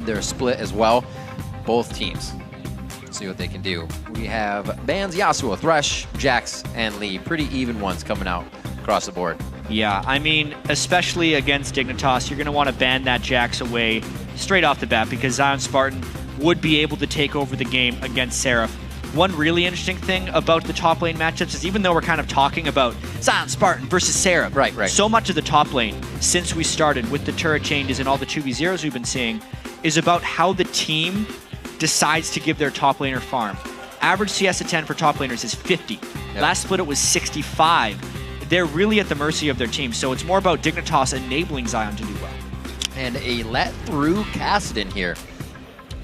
their split as well. Both teams. See what they can do. We have bans Yasuo, Thresh, Jax, and Lee. Pretty even ones coming out across the board. Yeah, I mean, especially against Dignitas, you're going to want to ban that Jax away straight off the bat because Zion Spartan would be able to take over the game against Seraph. One really interesting thing about the top lane matchups is even though we're kind of talking about Zion Spartan versus Seraph, right. so much of the top lane since we started with the turret changes and all the 2v0s we've been seeing is about how the team decides to give their top laner farm. Average CS at 10 for top laners is 50. Yep. Last split it was 65. They're really at the mercy of their team, so it's more about Dignitas enabling Zion to do well. And a let through Kassadin here.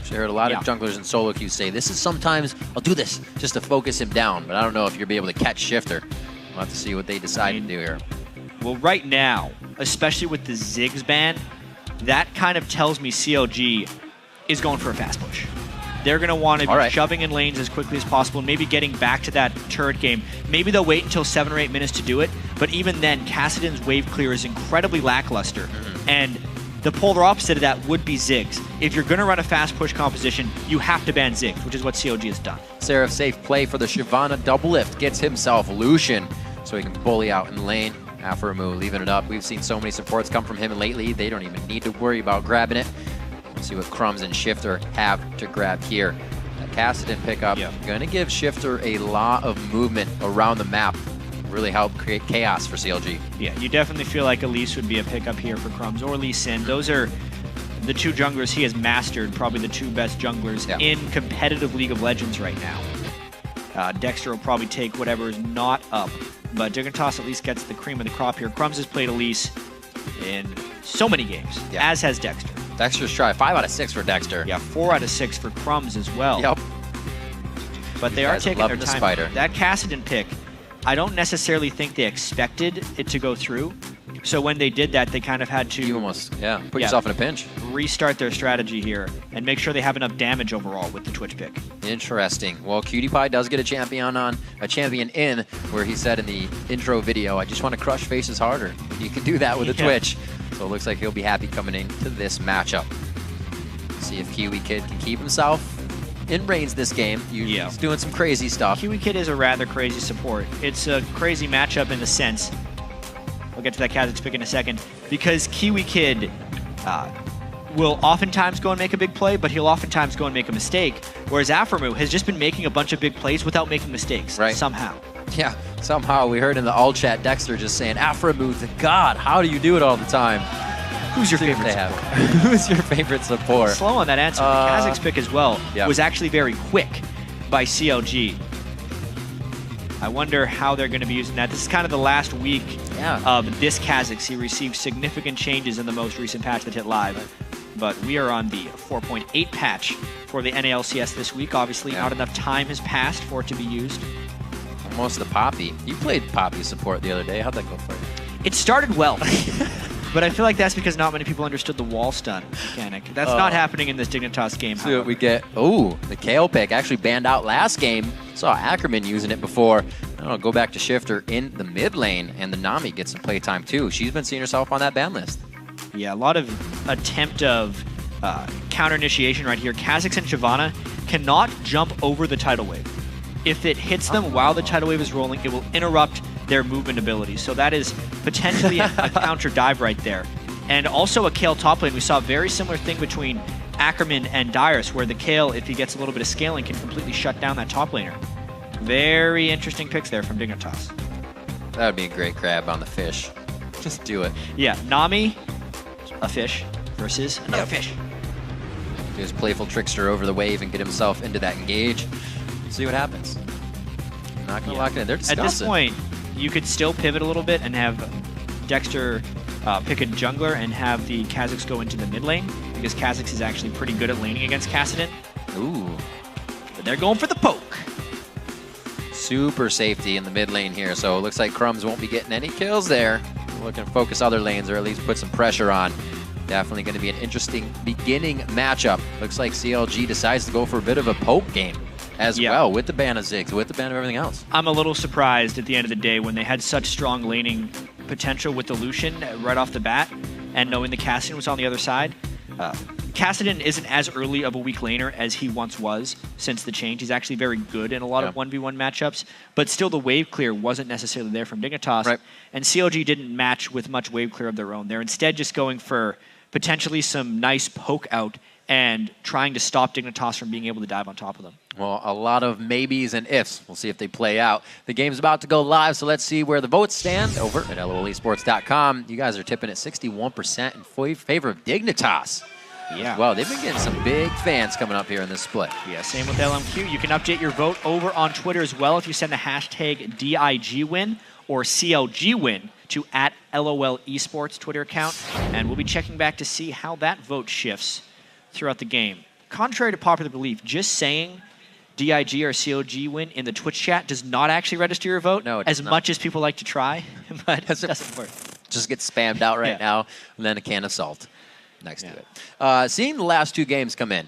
I heard a lot of junglers in solo queues say, this is sometimes, I'll do this just to focus him down, but I don't know if you'll be able to catch Shifter. We'll have to see what they decide to do here. Well, right now, especially with the Ziggs ban, that kind of tells me CLG is going for a fast push. They're going to want to be shoving in lanes as quickly as possible, maybe getting back to that turret game. Maybe they'll wait until 7 or 8 minutes to do it, but even then, Kassadin's wave clear is incredibly lackluster. And the polar opposite of that would be Ziggs. If you're going to run a fast push composition, you have to ban Ziggs, which is what CLG has done. Seraph safe play for the Shyvana double lift. Gets himself Lucian so he can bully out in lane. Aphromoo leaving it up. We've seen so many supports come from him lately. They don't even need to worry about grabbing it. Let's see what Crumbs and Shifter have to grab here. That Kassadin pickup going to give Shifter a lot of movement around the map. Really help create chaos for CLG. Yeah, you definitely feel like Elise would be a pickup here for Crumbs or Lee Sin. Those are the two junglers he has mastered, probably the two best junglers in competitive League of Legends right now. Dexter will probably take whatever is not up, but Dignitas at least gets the cream of the crop here. Crumbs has played Elise in so many games, as has Dexter. Dexter's try 5 out of 6 for Dexter. Yeah, 4 out of 6 for Crumbs as well. Yep. But they are taking their time. That Kassadin pick, I don't necessarily think they expected it to go through. So when they did that, they kind of had to... You almost, put yourself in a pinch. Restart their strategy here and make sure they have enough damage overall with the Twitch pick. Interesting. Well, Cutie Pie does get a champion in where he said in the intro video, I just want to crush faces harder. You can do that with a Twitch. So it looks like he'll be happy coming into this matchup. See if Kiwi Kid can keep himself in range this game. He's doing some crazy stuff. Kiwi Kid is a rather crazy support. It's a crazy matchup in the sense, we'll get to that Kha'Zix pick in a second, because Kiwi Kid will oftentimes go and make a big play, but he'll oftentimes go and make a mistake, whereas Aphromoo has just been making a bunch of big plays without making mistakes, somehow. Yeah, somehow. We heard in the all chat Dexter just saying, Aphromoo, the god, how do you do it all the time? Who's your favorite support? Who's your favorite support? Slow on that answer. The Kha'Zix pick as well was actually very quick by CLG. I wonder how they're going to be using that. This is kind of the last week of this Kha'Zix. He received significant changes in the most recent patch that hit live. But we are on the 4.8 patch for the NALCS this week. Obviously, not enough time has passed for it to be used. Almost the Poppy. You played Poppy support the other day. How'd that go for you? It started well. But I feel like that's because not many people understood the wall stun mechanic. That's not happening in this Dignitas game. See what we get. Oh, the Kale pick actually banned out last game. Saw Ackerman using it before. I'll go back to Shifter in the mid lane, and the Nami gets some playtime too. She's been seeing herself on that ban list. Yeah, a lot of attempt of counter initiation right here. Kha'Zix and Shyvana cannot jump over the tidal wave. If it hits them while the tidal wave is rolling, it will interrupt their movement ability. So that is potentially a counter dive right there. And also a Kale top lane. We saw a very similar thing between Ackerman and Dyrus, where the Kale, if he gets a little bit of scaling, can completely shut down that top laner. Very interesting picks there from Dignitas. That would be a great grab on the fish. Just do it. Yeah, Nami, a fish, versus another fish. Do his playful trickster over the wave and get himself into that engage. See what happens. I'm not going to lock it in. They're discussing. At this point, you could still pivot a little bit and have Dexter pick a jungler and have the Kha'Zix go into the mid lane, because Kha'Zix is actually pretty good at laning against Kassadin. Ooh. But they're going for the poke. Super safety in the mid lane here, so it looks like Crumbs won't be getting any kills there. We're looking to focus other lanes, or at least put some pressure on. Definitely going to be an interesting beginning matchup. Looks like CLG decides to go for a bit of a poke game as well, with the ban of Ziggs, with the ban of everything else. I'm a little surprised at the end of the day when they had such strong laning potential with the Lucian right off the bat, and knowing the Cassian was on the other side. Kassadin isn't as early of a weak laner as he once was since the change. He's actually very good in a lot of 1v1 matchups, but still the wave clear wasn't necessarily there from Dignitas. Right. And CLG didn't match with much wave clear of their own. They're instead just going for potentially some nice poke out and trying to stop Dignitas from being able to dive on top of them. Well, a lot of maybes and ifs. We'll see if they play out. The game's about to go live, so let's see where the votes stand over at LOLesports.com. You guys are tipping at 61% in favor of Dignitas. Yeah. Well, they've been getting some big fans coming up here in this split. Yeah, same with LMQ. You can update your vote over on Twitter as well if you send the hashtag DIGWin or CLGWin to @LOL Esports Twitter account, and we'll be checking back to see how that vote shifts throughout the game. Contrary to popular belief, just saying DIG or CLG win in the Twitch chat does not actually register your vote, as much as people like to try, but it doesn't work. Just gets spammed out right now, and then a can of salt next to it. Seeing the last two games come in,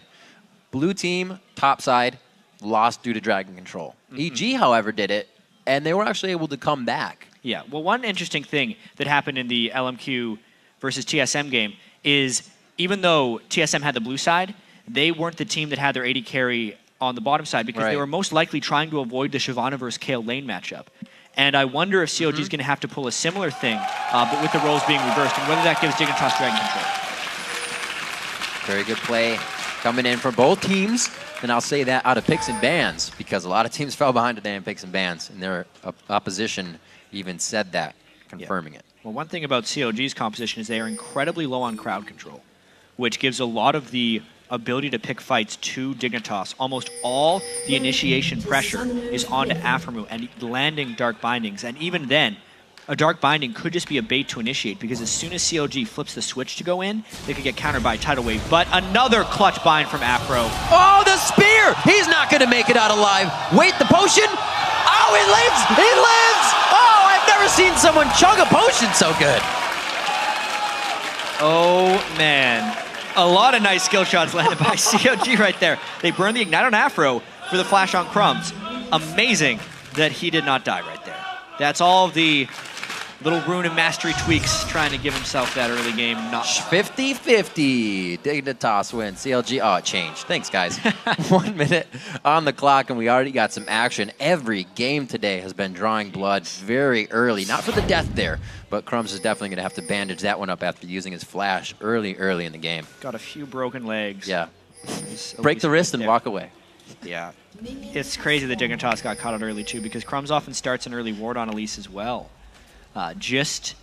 blue team, top side, lost due to dragon control. EG, however, did it, and they were actually able to come back. Yeah, well, one interesting thing that happened in the LMQ versus TSM game is even though TSM had the blue side, they weren't the team that had their AD carry on the bottom side because they were most likely trying to avoid the Shyvana versus Kayle lane matchup. And I wonder if CLG is going to have to pull a similar thing, but with the roles being reversed, and whether that gives Dignitas dragon control. Very good play coming in from both teams. And I'll say that out of picks and bans, because a lot of teams fell behind today in picks and bans, and their opposition even said that, confirming it. Well, one thing about CLG's composition is they are incredibly low on crowd control, which gives a lot of the ability to pick fights to Dignitas. Almost all the initiation pressure is onto Aphromoo and landing Dark Bindings, and even then, a Dark Binding could just be a bait to initiate, because as soon as CLG flips the switch to go in, they could get countered by a tidal wave. But another clutch bind from Aphro. Oh, the spear! He's not going to make it out alive. Wait, the potion? Oh, he lives! He lives! Oh, I've never seen someone chug a potion so good. Oh, man. A lot of nice skill shots landed by CLG right there. They burned the Ignite on Aphro for the flash on Crumbs. Amazing that he did not die right there. That's all of the little rune and mastery tweaks trying to give himself that early game. 50-50. Dignitas wins. CLG. Oh, it changed. Thanks, guys. 1 minute on the clock, and we already got some action. Every game today has been drawing blood very early. Not for the death there, but Crumbs is definitely going to have to bandage that one up after using his flash early in the game. Got a few broken legs. Yeah. Break the wrist and walk away. Yeah. It's crazy that Dignitas got caught out early, too, because Crumbs often starts an early ward on Elise as well. Just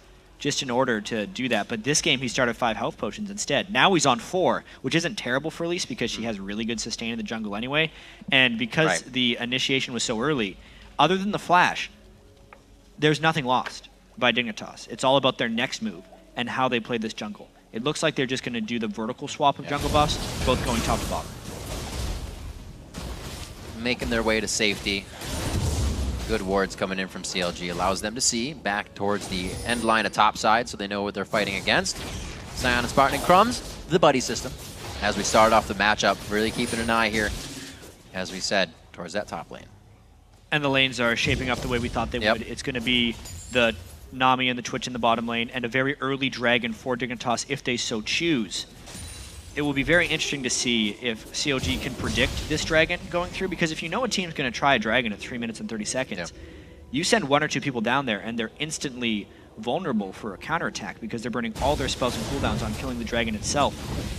in order to do that. But this game, he started 5 health potions instead. Now he's on 4, which isn't terrible for Elise because she has really good sustain in the jungle anyway. And because the initiation was so early, other than the flash, there's nothing lost by Dignitas. It's all about their next move and how they play this jungle. It looks like they're just going to do the vertical swap of jungle buffs, both going top to bottom. Making their way to safety. Good wards coming in from CLG. Allows them to see back towards the end line of top side so they know what they're fighting against. Sion and Spartan and Crumbs, the buddy system. As we start off the matchup, really keeping an eye here, as we said, towards that top lane. And the lanes are shaping up the way we thought they would. It's going to be the Nami and the Twitch in the bottom lane, and a very early dragon for Dignitas if they so choose. It will be very interesting to see if CLG can predict this dragon going through, because if you know a team's going to try a dragon at 3 minutes and 30 seconds, you send 1 or 2 people down there and they're instantly vulnerable for a counterattack because they're burning all their spells and cooldowns on killing the dragon itself.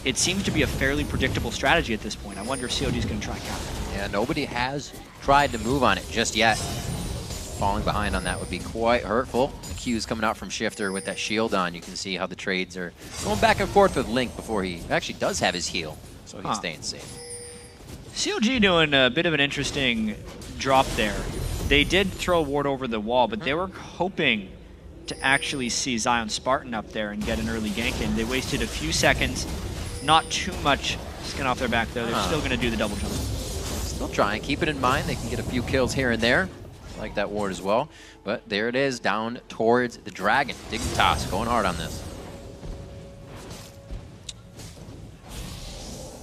It seems to be a fairly predictable strategy at this point. I wonder if CLG is going to try and counter. Yeah, nobody has tried to move on it just yet. Falling behind on that would be quite hurtful. The Q's coming out from Shifter with that shield on. You can see how the trades are going back and forth with Link before he actually does have his heal, so he's staying safe. CLG doing a bit of an interesting drop there. They did throw a ward over the wall, but they were hoping to actually see Sion Spartan up there and get an early gank in. They wasted a few seconds, not too much skin off their back though. They're still going to do the double jump. Still trying. Keep it in mind. They can get a few kills here and there. Like that ward as well. But there it is, down towards the dragon. Dignitas going hard on this.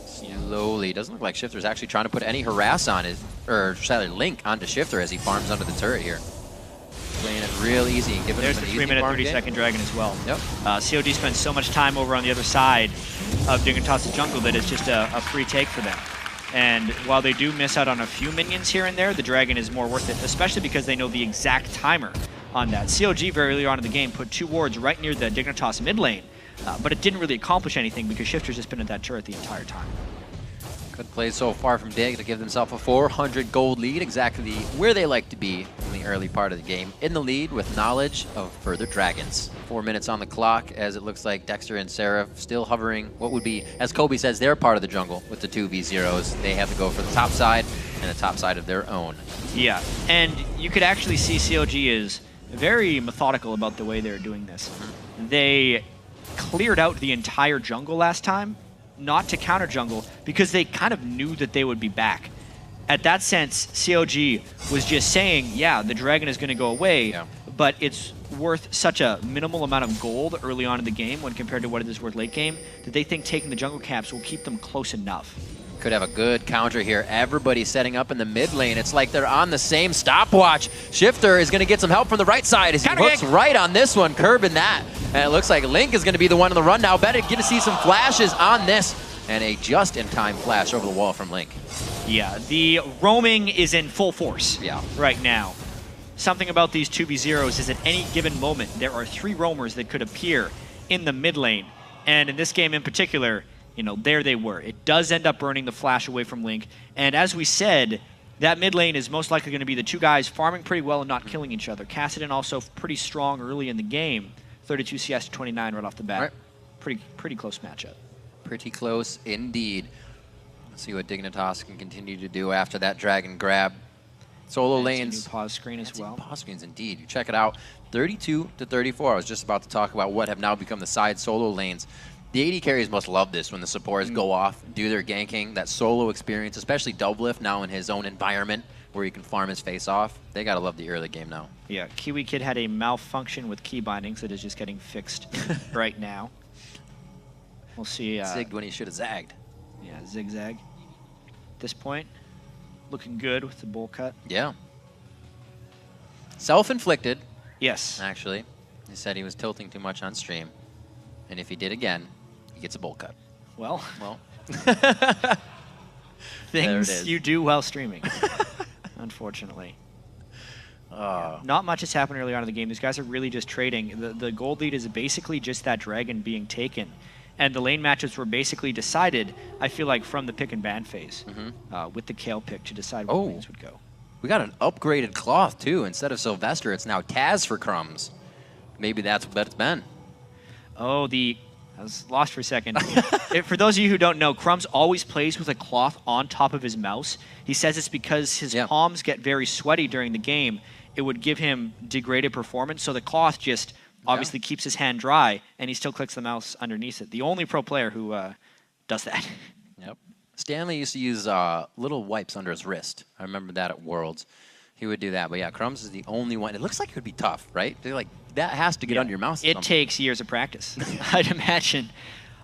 Slowly. Doesn't look like Shifter's actually trying to put any harass on it, or sorry, Link onto Shifter as he farms under the turret here. Playing it real easy and giving him an easy farm. There's the 3 minute 30 second dragon as well. Yep. COD spends so much time over on the other side of Dignitas' jungle that is just a free take for them. And while they do miss out on a few minions here and there, the Dragon is more worth it, especially because they know the exact timer on that. CLG very early on in the game put 2 wards right near the Dignitas mid lane, but it didn't really accomplish anything because Shifter's just been at that turret the entire time. Good play so far from Dig to give themselves a 400 gold lead, exactly where they like to be in the early part of the game. In the lead with knowledge of further dragons. 4 minutes on the clock as it looks like Dexter and Seraph still hovering what would be, as Kobe says, their part of the jungle with the 2v0s. They have to go for the top side and the top side of their own. Yeah, and you could actually see CLG is very methodical about the way they're doing this. They cleared out the entire jungle last time, not to counter jungle, because they kind of knew that they would be back. At that sense, CLG was just saying, yeah, the dragon is going to go away, but it's worth such a minimal amount of gold early on in the game when compared to what it is worth late game, that they think taking the jungle caps will keep them close enough. Could have a good counter here. Everybody setting up in the mid lane. It's like they're on the same stopwatch. Shifter is going to get some help from the right side as he looks right on this one, curbing that. And it looks like Link is going to be the one on the run now. Better get to see some flashes on this. And a just-in-time flash over the wall from Link. Yeah, the roaming is in full force right now. Something about these 2v0s is at any given moment, there are 3 roamers that could appear in the mid lane. And in this game in particular, you know, there they were. It does end up burning the flash away from Link. And as we said, that mid lane is most likely going to be the 2 guys farming pretty well and not killing each other. Kassadin also pretty strong early in the game. 32 CS to 29 right off the bat. Right. Pretty close matchup. Pretty close indeed. Let's see what Dignitas can continue to do after that dragon grab. Solo lanes. New pause screen as well. Pause screens indeed. You check it out. 32 to 34. I was just about to talk about what have now become the side solo lanes. The AD carries must love this when the supports go off, do their ganking, that solo experience, especially Doublelift now in his own environment where he can farm his face off. They gotta love the early game now. Yeah, Kiwi Kid had a malfunction with key bindings that is just getting fixed right now. We'll see. Zigged when he should have zagged. Yeah, zigzag. At this point, looking good with the bowl cut. Yeah. Self-inflicted. Yes. Actually, he said he was tilting too much on stream. And if he did again, he gets a bowl cut. Well. Things you do while streaming, unfortunately. Not much has happened early on in the game. These guys are really just trading. The gold lead is basically just that dragon being taken. And the lane matches were basically decided, I feel like, from the pick and ban phase, with the Kale pick to decide where lanes would go. We got an upgraded cloth, too. Instead of Sylvester, it's now Taz for Crumbs. Maybe that's what it's been. Oh, I was lost for a second. For those of you who don't know, Crumbs always plays with a cloth on top of his mouse. He says it's because his palms get very sweaty during the game. It would give him degraded performance, so the cloth just obviously keeps his hand dry, and he still clicks the mouse underneath it. The only pro player who does that. Yep. Stanley used to use little wipes under his wrist. I remember that at Worlds. He would do that. But yeah, Crumbs is the only one. It looks like it would be tough, right? They're like, that has to get under your mouse. It takes years of practice, I'd imagine.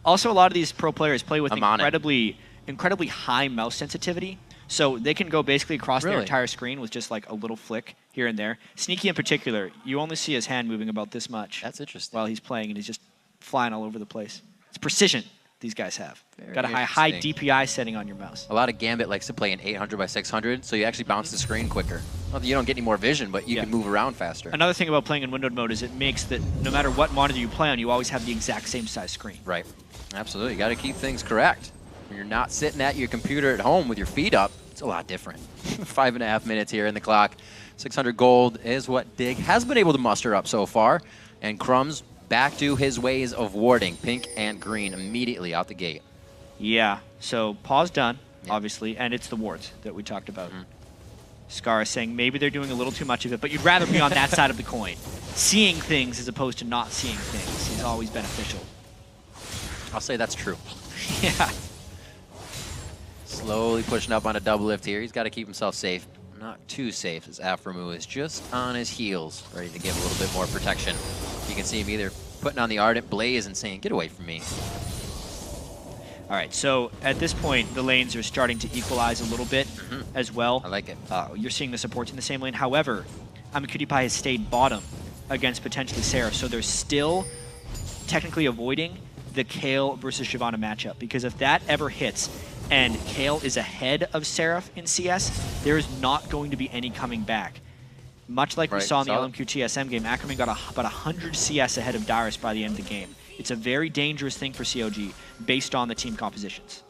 Also, a lot of these pro players play with incredibly high mouse sensitivity. So they can go basically across their entire screen with just like a little flick here and there. Sneaky in particular, you only see his hand moving about this much. That's interesting. While he's playing, and he's just flying all over the place. It's precision these guys have. Got a high DPI setting on your mouse. A lot of Gambit likes to play in 800 by 600, so you actually bounce the screen quicker. Not that you don't get any more vision, but you can move around faster. Another thing about playing in windowed mode is it makes that no matter what monitor you play on, you always have the exact same size screen. Right. Absolutely. You got to keep things correct. When you're not sitting at your computer at home with your feet up, it's a lot different. 5.5 minutes here in the clock. 600 gold is what Dig has been able to muster up so far. And Crumbs back to his ways of warding pink and green immediately out the gate. Yeah, so pause done, obviously, and it's the wards that we talked about. Scar is saying maybe they're doing a little too much of it, but you'd rather be on that side of the coin. Seeing things as opposed to not seeing things is always beneficial. I'll say that's true. Yeah. Slowly pushing up on a double lift here. He's got to keep himself safe. Not too safe as Aframu is just on his heels, ready to give a little bit more protection. You can see him either putting on the Ardent Blaze and saying, get away from me. All right, so at this point, the lanes are starting to equalize a little bit as well. I like it. You're seeing the supports in the same lane. However, AmiCutie has stayed bottom against potentially Seraph, so they're still technically avoiding the Kale versus Shyvana matchup, because if that ever hits and Kale is ahead of Seraph in CS, there is not going to be any coming back. Much like we saw in the LMQ TSM game, Ackerman got about 100 CS ahead of Darius by the end of the game. It's a very dangerous thing for CLG based on the team compositions.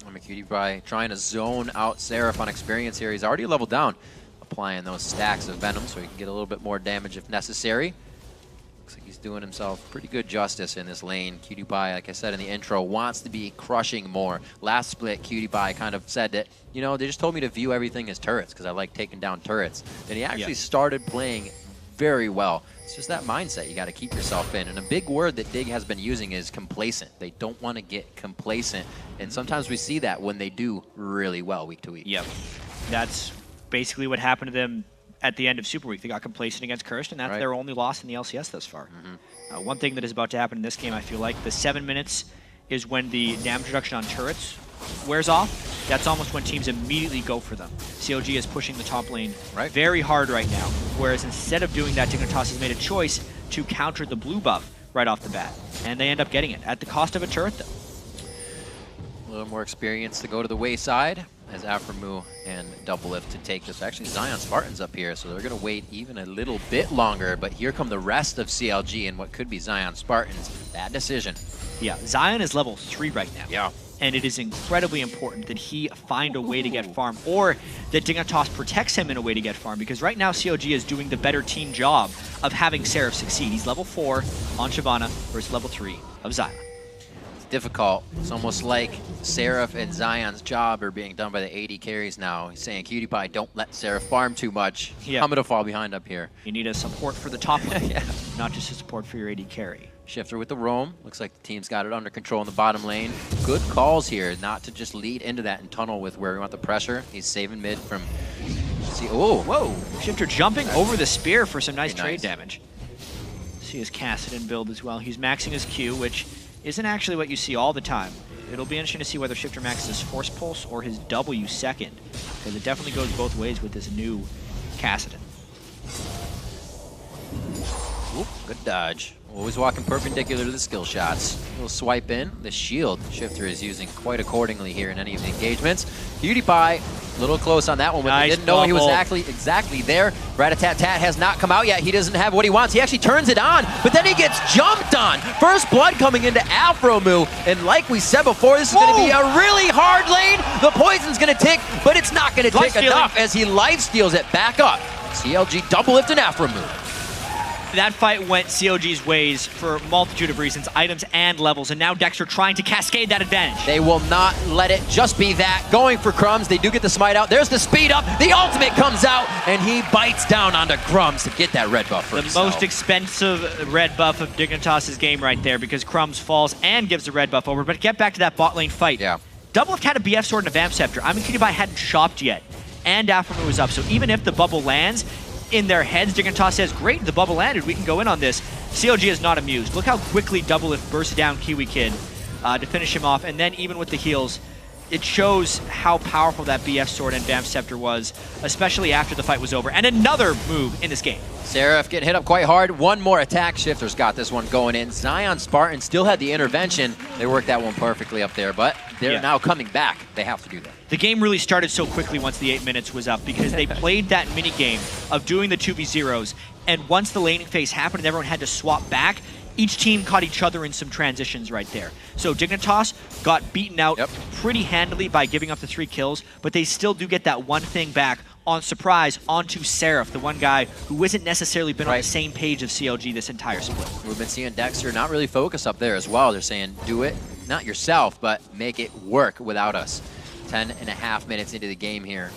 QTBY trying to zone out Seraph on experience here. He's already leveled down, applying those stacks of Venom so he can get a little bit more damage if necessary. Looks like he's doing himself pretty good justice in this lane. QTBY, like I said in the intro, wants to be crushing more. Last split, QTBY kind of said that, you know, they just told me to view everything as turrets because I like taking down turrets. And he actually started playing very well. It's just that mindset you got to keep yourself in. And a big word that Dig has been using is complacent. They don't want to get complacent. And sometimes we see that when they do really well week to week. Yep. That's basically what happened to them at the end of Super Week. They got complacent against Cursed, and that's their only loss in the LCS thus far. One thing that is about to happen in this game, I feel like, the 7 minutes is when the damage reduction on turrets wears off. That's almost when teams immediately go for them. CLG is pushing the top lane very hard right now, whereas instead of doing that, Dignitas has made a choice to counter the blue buff right off the bat, and they end up getting it at the cost of a turret, though. A little more experience to go to the wayside as Aframu and Doublelift to take this. Actually, Zion Spartans up here, so they're going to wait even a little bit longer, but here come the rest of CLG and what could be Zion Spartans. Bad decision. Yeah, Zion is level 3 right now. Yeah. And it is incredibly important that he find a way to get farm, or that Dignitas protects him in a way to get farm, because right now CLG is doing the better team job of having Seraph succeed. He's level 4 on Shyvana versus level 3 of Zion. It's difficult. It's almost like Seraph and Zion's job are being done by the AD carries now. He's saying, QTBY, don't let Seraph farm too much. I'm going to fall behind up here. You need a support for the top lane, not just a support for your AD carry. Shifter with the roam. Looks like the team's got it under control in the bottom lane. Good calls here, not to just lead into that and tunnel with where we want the pressure. He's saving mid from... Oh, whoa. Shifter jumping over the spear for some nice trade damage. See his Kassadin build as well. He's maxing his Q, which isn't actually what you see all the time. It'll be interesting to see whether Shifter maxes his Force Pulse or his W second, because it definitely goes both ways with this new Kassadin. Oop, good dodge. Always walking perpendicular to the skill shots. A little swipe in. The shield Shifter is using quite accordingly here in any of the engagements. QTBY, a little close on that one, but they didn't know he was exactly there. Rat-a-tat-tat has not come out yet. He doesn't have what he wants. He actually turns it on, but then he gets jumped on. First blood coming into Aframu, and like we said before, this is going to be a really hard lane. The poison's going to tick, but it's not going to tick enough as he life steals it back up. CLG Doublelift and Aframu. That fight went CLG's ways for a multitude of reasons, items and levels, and now Dexter trying to cascade that advantage. They will not let it just be that. Going for Crumbs, they do get the smite out. There's the speed up, the ultimate comes out, and he bites down onto Crumbs to get that red buff for himself. The most expensive red buff of Dignitas' game right there, because Crumbs falls and gives the red buff over. But get back to that bot lane fight. Yeah. Doublelift had a BF sword and a Vamp Scepter. I mean, QTBY hadn't shopped yet, and Aframu was up, so even if the bubble lands, in their heads, Dignitas says, great, the bubble landed, we can go in on this. CLG is not amused. Look how quickly Doublelift bursts down Kiwi Kid to finish him off, and then even with the heals, it shows how powerful that BF sword and Vamp Scepter was, especially after the fight was over. And another move in this game. Seraph getting hit up quite hard. One more attack. Shifter's got this one going in. Zion Spartan still had the intervention. They worked that one perfectly up there, but they're now coming back. They have to do that. The game really started so quickly once the 8 minutes was up, because they played that mini game of doing the 2v0s, and once the laning phase happened and everyone had to swap back, each team caught each other in some transitions right there. So Dignitas got beaten out pretty handily by giving up the 3 kills, but they still do get that one thing back on surprise onto Seraph, the one guy who isn't necessarily been on the same page of CLG this entire split. We've been seeing Dexter not really focus up there as well. They're saying, do it, not yourself, but make it work without us. 10.5 minutes into the game here.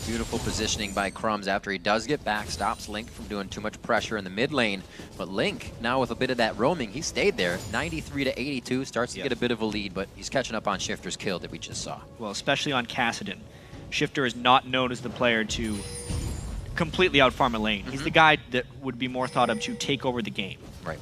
Beautiful positioning by Crumbs after he does get back, stops Link from doing too much pressure in the mid lane. But Link, now with a bit of that roaming, he stayed there. 93 to 82, starts to get a bit of a lead, but he's catching up on Shifter's kill that we just saw. Well, especially on Kassadin. Shifter is not known as the player to completely outfarm a lane. He's the guy that would be more thought of to take over the game. Right.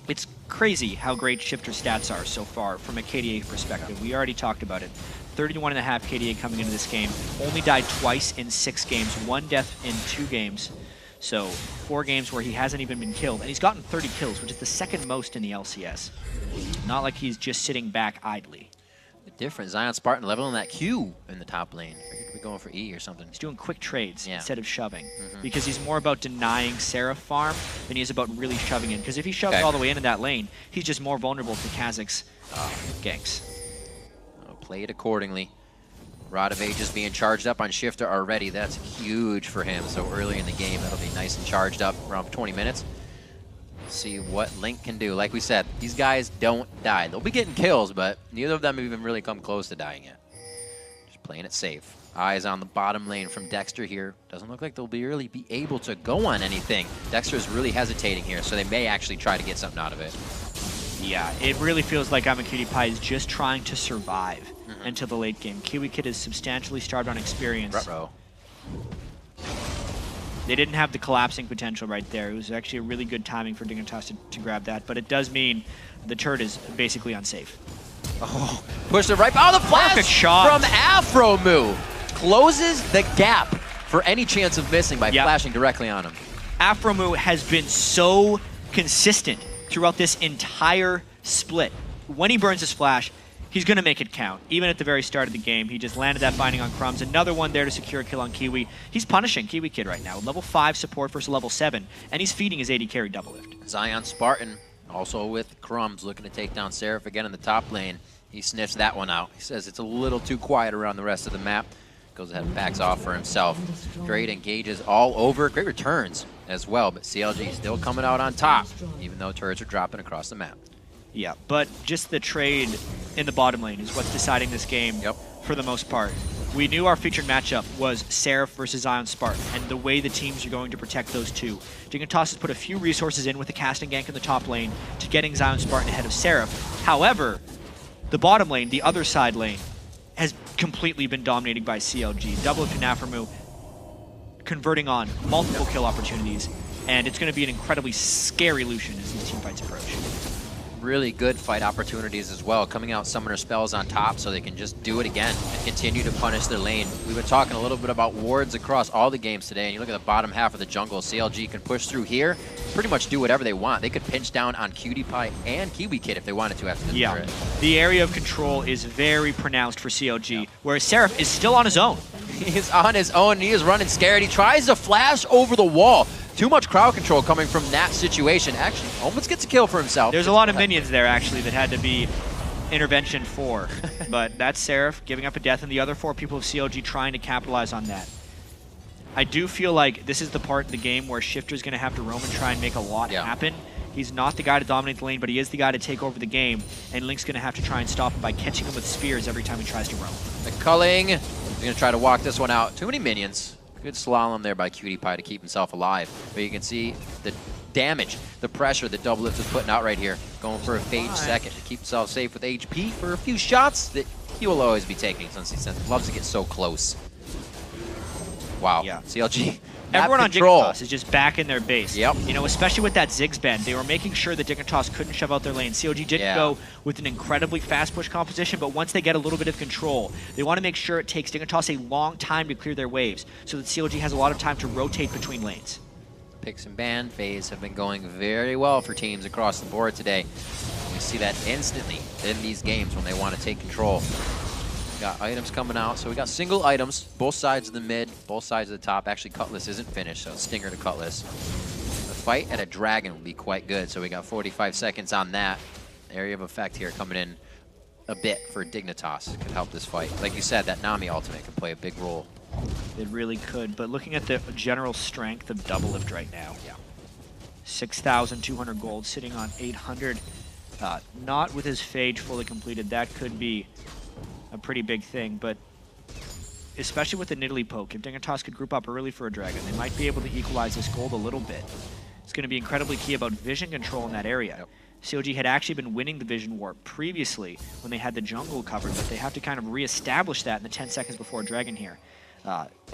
It's crazy how great Shifter's stats are so far from a KDA perspective. We already talked about it. 31.5 KDA coming into this game. Only died twice in 6 games. 1 death in 2 games. So 4 games where he hasn't even been killed, and he's gotten 30 kills, which is the second most in the LCS. Not like he's just sitting back idly. The difference, Zion Spartan leveling that Q in the top lane. He could be going for E or something. He's doing quick trades Yeah. instead of shoving, because he's more about denying Seraph farm than he is about really shoving in. Because if he shoves all the way into that lane, he's just more vulnerable to Kha'Zix's ganks. Play it accordingly. Rod of Ages being charged up on Shifter already. That's huge for him. So early in the game, that'll be nice and charged up around 20 minutes. See what Link can do. Like we said, these guys don't die. They'll be getting kills, but neither of them have even really come close to dying yet. Just playing it safe. Eyes on the bottom lane from Dexter here. Doesn't look like they'll really be able to go on anything. Dexter's really hesitating here, so they may actually try to get something out of it. Yeah, it really feels like Cutie is just trying to survive until the late game. Kiwi Kid is substantially starved on experience. Ruh-roh. They didn't have the collapsing potential right there. It was actually a really good timing for Dignitas to grab that, but it does mean the turret is basically unsafe. Oh, pushed it right. Oh, the flash Perfect shot from Afromu closes the gap for any chance of missing by flashing directly on him. Afromu has been so consistent throughout this entire split. When he burns his flash, he's going to make it count. Even at the very start of the game, he just landed that binding on Crumbs. Another one there to secure a kill on Kiwi. He's punishing Kiwi Kid right now. Level 5 support versus level 7, and he's feeding his AD carry double lift. Zion Spartan also with Crumbs looking to take down Seraph again in the top lane. He sniffs that one out. He says it's a little too quiet around the rest of the map. Goes ahead and backs off for himself. Great engages all over. Great returns as well, but CLG still coming out on top, even though turrets are dropping across the map. Yeah, but just the trade in the bottom lane is what's deciding this game for the most part. We knew our featured matchup was Seraph versus Zion Spartan, and the way the teams are going to protect those two. Dignitas has put a few resources in with the casting gank in the top lane to getting Zion Spartan ahead of Seraph. However, the bottom lane, the other side lane, has completely been dominated by CLG. Double up to Afromu, converting on multiple kill opportunities, and it's going to be an incredibly scary Lucian as these team fights approach. Really good fight opportunities as well, coming out summoner spells on top so they can just do it again and continue to punish their lane. We've been talking a little bit about wards across all the games today, and you look at the bottom half of the jungle, CLG can push through here, pretty much do whatever they want. They could pinch down on Cutie Pie and Kiwi Kid if they wanted to after the turret. The area of control is very pronounced for CLG, whereas Seraph is still on his own. He is on his own, he is running scared. He tries to flash over the wall. Too much crowd control coming from that situation. Actually, almost gets a kill for himself. There's a lot of minions there, actually, that had to be intervention for. But that's Seraph giving up a death, and the other 4 people of CLG trying to capitalize on that. I do feel like this is the part of the game where Shifter's going to have to roam and try and make a lot happen. He's not the guy to dominate the lane, but he is the guy to take over the game, and Link's going to have to try and stop him by catching him with spears every time he tries to roam. The culling, he's going to try to walk this one out. Too many minions. Good slalom there by Cutie Pie to keep himself alive. But you can see the damage, the pressure that Double Lift is putting out right here. Going for a phage second to keep himself safe with HP for a few shots that he will always be taking since he loves to get so close. Wow. Yeah. CLG. Everyone on Dignitas is just back in their base. Yep. You know, especially with that Ziggs band, they were making sure that Dignitas couldn't shove out their lane. CLG didn't go with an incredibly fast push composition, but once they get a little bit of control, they want to make sure it takes Dignitas a long time to clear their waves, so that CLG has a lot of time to rotate between lanes. Picks and ban phase have been going very well for teams across the board today. We see that instantly in these games when they want to take control. Got items coming out, so we got single items, both sides of the mid, both sides of the top. Actually, Cutlass isn't finished, so Stinger to Cutlass. The fight at a Dragon will be quite good, so we got 45 seconds on that. Area of effect here coming in a bit for Dignitas. Could help this fight. Like you said, that Nami ultimate can play a big role. It really could, but looking at the general strength of Double Lift right now, 6,200 gold, sitting on 800. Not with his phage fully completed, that could be a pretty big thing, but especially with the Nidalee poke, if Dignitas could group up early for a Dragon, they might be able to equalize this gold a little bit. It's going to be incredibly key about vision control in that area. CLG had actually been winning the vision war previously when they had the jungle covered, but they have to kind of reestablish that in the 10 seconds before Dragon here.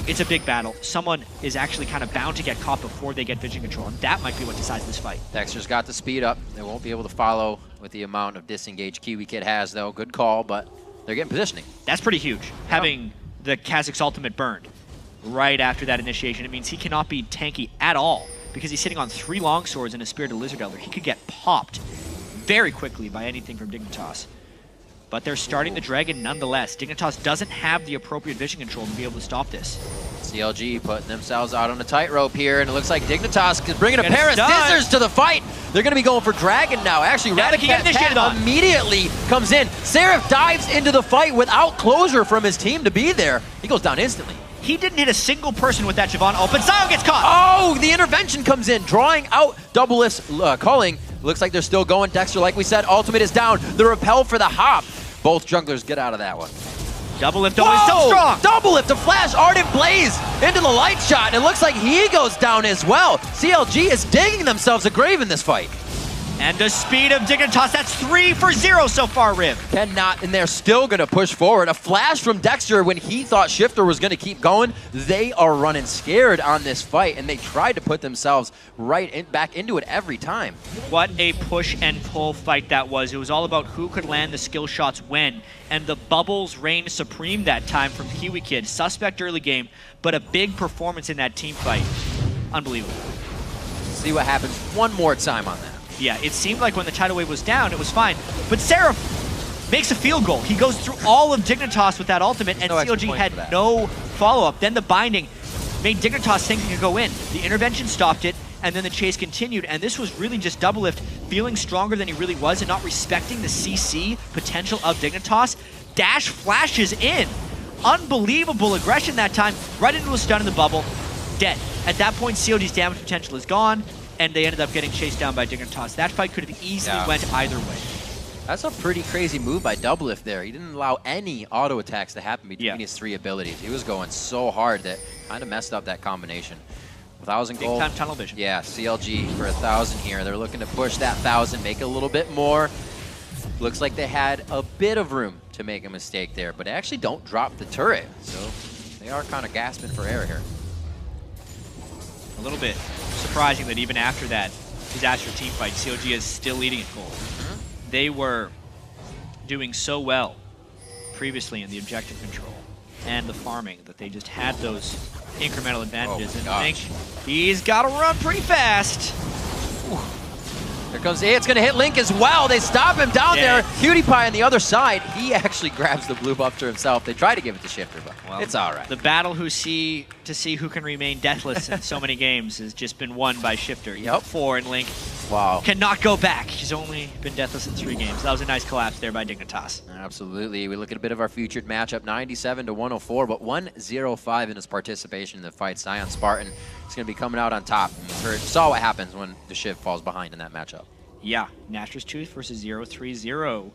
It's a big battle. Someone is actually kind of bound to get caught before they get vision control, and that might be what decides this fight. Dexter's got the speed up. They won't be able to follow with the amount of disengage Kiwi Kid has, though. Good call, but they're getting positioning. That's pretty huge, having the Kha'Zix ultimate burned. right after that initiation. It means he cannot be tanky at all because he's sitting on 3 longswords and a Spirited Lizard Elder. He could get popped very quickly by anything from Dignitas. But they're starting the Dragon nonetheless. Dignitas doesn't have the appropriate vision control to be able to stop this. CLG putting themselves out on a tightrope here, and it looks like Dignitas is bringing a pair of scissors to the fight. They're going to be going for Dragon now. Actually, Radicat immediately comes in. Seraph dives into the fight without closure from his team to be there. He goes down instantly. He didn't hit a single person with that Shyvana ult, but Zion gets caught! Oh, the intervention comes in, drawing out Double Lift's calling. Looks like they're still going. Dexter, like we said, ultimate is down. The repel for the hop. Both junglers get out of that one. Double Lift always so strong! Double Lift to flash Ardent Blaze into the light shot, and it looks like he goes down as well. CLG is digging themselves a grave in this fight. And the speed of Dignitas, that's 3 for 0 so far, Riv. Cannot, and they're still going to push forward. A flash from Dexter when he thought Shifter was going to keep going. They are running scared on this fight, and they tried to put themselves back into it every time. What a push and pull fight that was. It was all about who could land the skill shots when, and the bubbles reigned supreme that time from Kiwi Kid. Suspect early game, but a big performance in that team fight. Unbelievable. See what happens one more time on that. Yeah, it seemed like when the tidal wave was down, it was fine. But Seraph makes a field goal. He goes through all of Dignitas with that ultimate, and CLG had no follow-up. Then the binding made Dignitas think he could go in. The intervention stopped it, and then the chase continued. And this was really just Double Lift feeling stronger than he really was and not respecting the CC potential of Dignitas. Dash flashes in. Unbelievable aggression that time. Right into a stun in the bubble. Dead. At that point, CLG's damage potential is gone, and they ended up getting chased down by Dignitas. That fight could have easily went either way. That's a pretty crazy move by Double Lift there. He didn't allow any auto attacks to happen between his 3 abilities. He was going so hard that kind of messed up that combination. 1,000 gold. Big time tunnel vision. Yeah, CLG for 1,000 here. They're looking to push that 1,000, make it a little bit more. Looks like they had a bit of room to make a mistake there, but they actually don't drop the turret. So they are kind of gasping for air here. A little bit surprising that even after that disaster team fight, CLG is still leading at gold. They were doing so well previously in the objective control and the farming that they just had those incremental advantages. And I think he's got to run pretty fast. Here comes it's going to hit Link as well. They stop him down there. Cutie Pie on the other side. He actually grabs the blue buff to himself. They try to give it to Shifter, but it's all right. The battle to see who can remain deathless in so many games has just been won by Shifter. Yep. 4 and Link cannot go back. He's only been deathless in 3 games. That was a nice collapse there by Dignitas. Absolutely. We look at a bit of our featured matchup, 97 to 104, but 105 in his participation in the fight. Scion Spartan is going to be coming out on top. And saw what happens when the Shiv falls behind in that matchup. Yeah, Nashor's Tooth versus 0-3-0.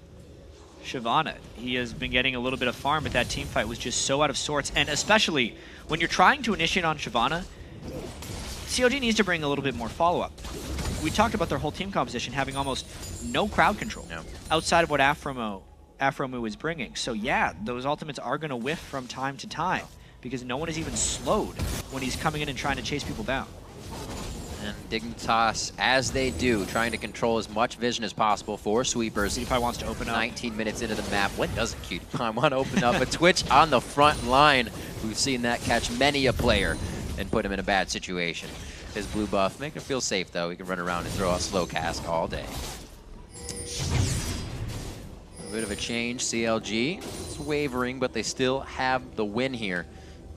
Shyvana, he has been getting a little bit of farm, but that team fight was just so out of sorts. And especially when you're trying to initiate on Shyvana, CLG needs to bring a little bit more follow-up. We talked about their whole team composition having almost no crowd control outside of what Afromu is bringing. So yeah, those ultimates are going to whiff from time to time because no one is even slowed when he's coming in and trying to chase people down. And Dignitas, as they do, trying to control as much vision as possible for sweepers. Cutie Pie wants to open up. 19 minutes into the map. When doesn't Cutie Pie want to open up? A Twitch on the front line. We've seen that catch many a player and put him in a bad situation. His blue buff, make him feel safe though. He can run around and throw out slow cast all day. A bit of a change, CLG. It's wavering, but they still have the win here.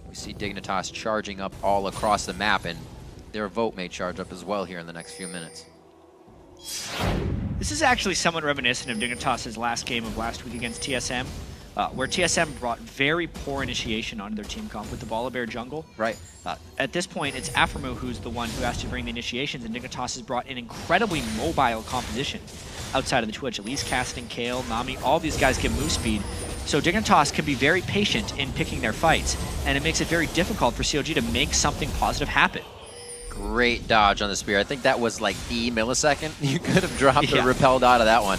We see Dignitas charging up all across the map, and their vote may charge up as well here in the next few minutes. This is actually somewhat reminiscent of Dignitas' last game of last week against TSM, where TSM brought very poor initiation onto their team comp with the Volibear jungle. Right. At this point, it's Afromu who's the one who has to bring the initiations, and Dignitas has brought an incredibly mobile composition outside of the Twitch. Elise, Casting, Kale, Nami, all these guys get move speed. So Dignitas can be very patient in picking their fights, and it makes it very difficult for CLG to make something positive happen. Great dodge on the spear. I think that was like the millisecond. You could have dropped the repelled out of that one.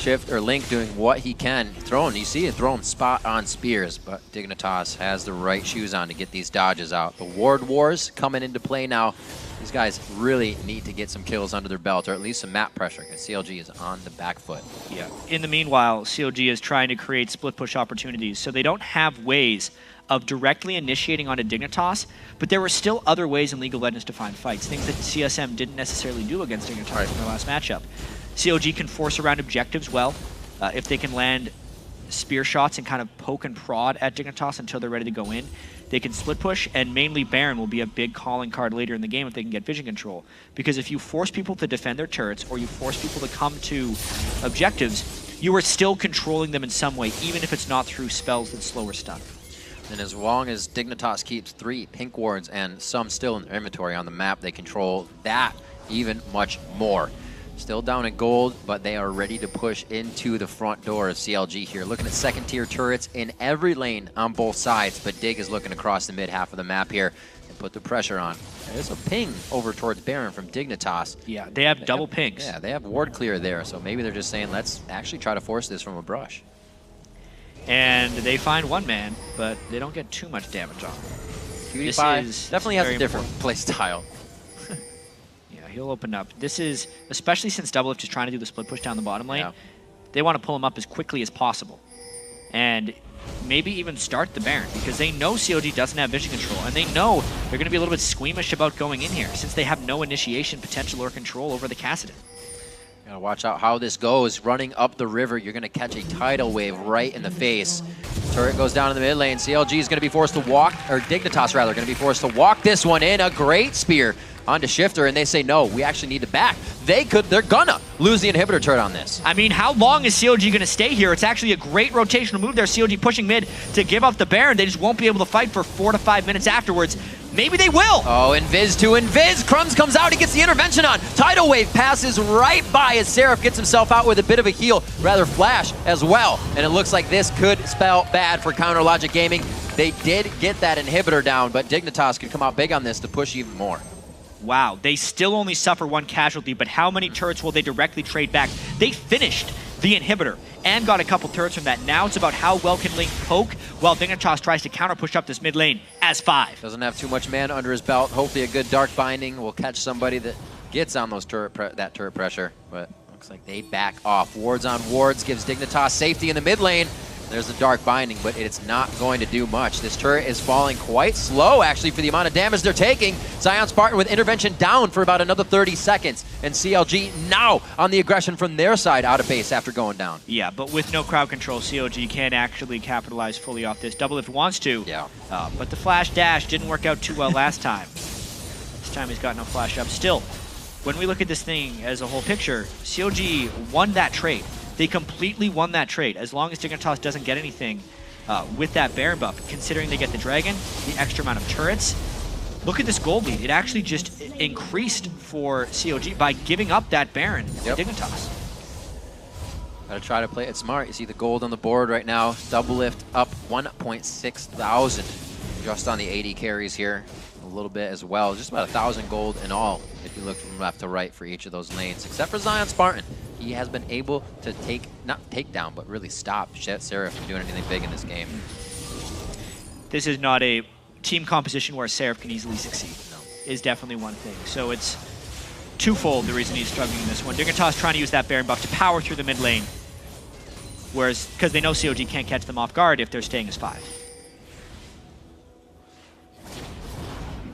Shift or Link doing what he can. Throwing, you see it throwing spot on spears, but Dignitas has the right shoes on to get these dodges out. The ward wars coming into play now. These guys really need to get some kills under their belt, or at least some map pressure, because CLG is on the back foot. Yeah. In the meanwhile, CLG is trying to create split push opportunities, so they don't have ways of directly initiating onto Dignitas, but there were still other ways in League of Legends to find fights, things that CSM didn't necessarily do against Dignitas in their last matchup. CLG can force around objectives well if they can land spear shots and kind of poke and prod at Dignitas until they're ready to go in. They can split push, and mainly Baron will be a big calling card later in the game if they can get vision control. Because if you force people to defend their turrets, or you force people to come to objectives, you are still controlling them in some way, even if it's not through spells that slow or stun. And as long as Dignitas keeps 3 pink wards and some still in their inventory on the map, they control that even much more. Still down in gold, but they are ready to push into the front door of CLG here. Looking at second tier turrets in every lane on both sides, but Dig is looking across the mid half of the map here and put the pressure on. There's a ping over towards Baron from Dignitas. Yeah, they have double pings. Yeah, they have ward clear there, so maybe they're just saying, let's actually try to force this from a brush. And they find one man, but they don't get too much damage on him. PewDiePie definitely has a different play style. He'll open up. This is, especially since Doublelift is trying to do the split push down the bottom lane, they want to pull him up as quickly as possible. And maybe even start the Baron, because they know CLG doesn't have vision control, and they know they're going to be a little bit squeamish about going in here, since they have no initiation potential or control over the Kassadin. Gotta watch out how this goes. Running up the river, you're gonna catch a tidal wave right in the face. Turret goes down in the mid lane. CLG is gonna be forced to walk, or Dignitas rather, gonna be forced to walk this one in. A great spear onto Shifter, and they say, no, we actually need to back. They're gonna lose the inhibitor turret on this. I mean, how long is CLG gonna stay here? It's actually a great rotational move there. CLG pushing mid to give up the Baron. They just won't be able to fight for 4 to 5 minutes afterwards. Maybe they will. Oh, Invis to Invis. Crumbs comes out, he gets the intervention on. Tidal wave passes right by as Seraph gets himself out with a bit of a heal, rather flash as well. And it looks like this could spell bad for Counter Logic Gaming. They did get that inhibitor down, but Dignitas could come out big on this to push even more. Wow, they still only suffer 1 casualty, but how many turrets will they directly trade back? They finished the inhibitor and got a couple turrets from that. Now it's about how well can Link poke while Dignitas tries to counter push up this mid lane as 5. Doesn't have too much mana under his belt. Hopefully a good dark binding will catch somebody that gets on those turret pressure, but looks like they back off. Wards on wards gives Dignitas safety in the mid lane. There's the dark binding, but it's not going to do much. This turret is falling quite slow, actually, for the amount of damage they're taking. Zion Spartan with intervention down for about another 30 seconds. And CLG now on the aggression from their side out of base after going down. Yeah, but with no crowd control, CLG can't actually capitalize fully off this. Doublelift wants to, but the flash dash didn't work out too well last time. This time he's got no flash up. Still, when we look at this thing as a whole picture, CLG won that trade. They completely won that trade. As long as Dignitas doesn't get anything with that Baron buff, considering they get the Dragon, the extra amount of turrets. Look at this gold lead. It actually just increased for CLG by giving up that Baron to Dignitas. Gotta try to play it smart. You see the gold on the board right now. Doublelift up 1.6 thousand just on the 80 carries here. A little bit as well. Just about 1,000 gold in all if you look from left to right for each of those lanes, except for Zion Spartan. He has been able to not take down, but really stop Seraph from doing anything big in this game. This is not a team composition where Seraph can easily succeed. No. Is definitely one thing. So it's twofold the reason he's struggling in this one. Dignitas trying to use that Baron buff to power through the mid lane, whereas because they know CLG can't catch them off guard if they're staying as 5.